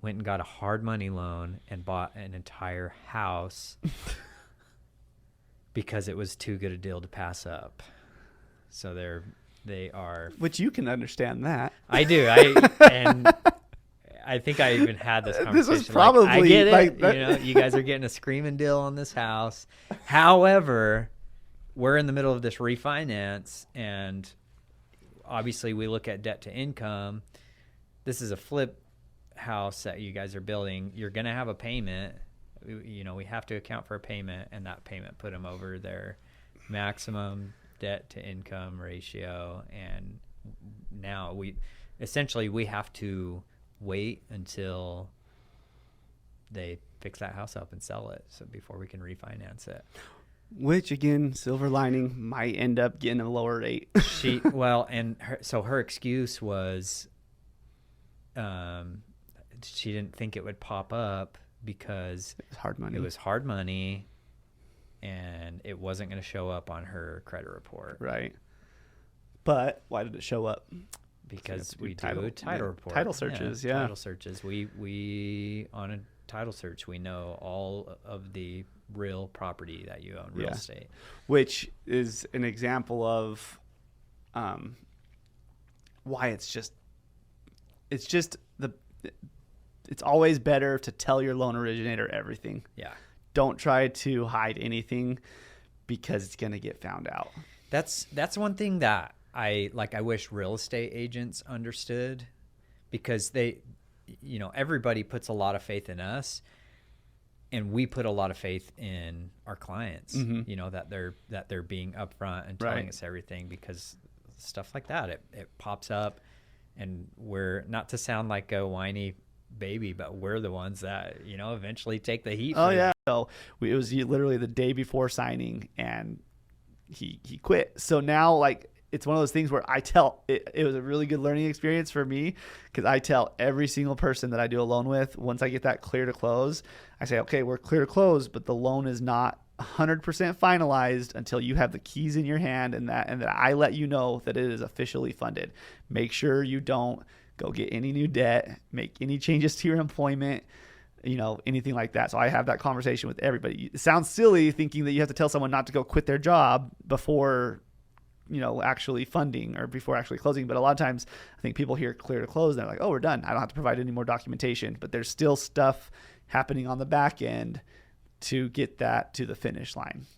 went and got a hard money loan and bought an entire house because it was too good a deal to pass up. So they are. Which you can understand that. I do. And I think I even had this conversation. This was probably I get it. like that. You know, you guys are getting a screaming deal on this house. However, we're in the middle of this refinance, and obviously we look at debt to income. This is a flip house that you guys are building. You're going to have a payment. You know, we have to account for a payment, and that payment put them over their maximum debt to income ratio. And now we have to wait until they fix that house up and sell it, so before we can refinance it. Which, again, silver lining, might end up getting a lower rate. Her excuse was she didn't think it would pop up because it was hard money. It was hard money, and it wasn't going to show up on her credit report. Right. But why did it show up? Because we do title report. Title searches, yeah. Title searches. We on a title search, we know all of the real property that you own, real estate. Which is an example of why it's always better to tell your loan originator everything. Yeah. Don't try to hide anything because it's going to get found out. That's one thing that I wish real estate agents understood, because everybody puts a lot of faith in us, and we put a lot of faith in our clients, that they're being upfront and telling us everything, because stuff like that, it pops up, and we're, not to sound like a whiny baby, but we're the ones that, eventually take the heat. Oh, yeah. So it was literally the day before signing, and he quit. So now, it's one of those things where I tell it was a really good learning experience for me, because I tell every single person that I do a loan with, once I get that clear to close, I say, okay, we're clear to close, but the loan is not 100% finalized until you have the keys in your hand, and that I let you know that it is officially funded. Make sure you don't go get any new debt, make any changes to your employment, anything like that. So I have that conversation with everybody. It sounds silly thinking that you have to tell someone not to go quit their job before actually funding or before actually closing. But a lot of times I think people hear clear to close and they're like, oh, we're done. I don't have to provide any more documentation. But there's still stuff happening on the back end to get that to the finish line.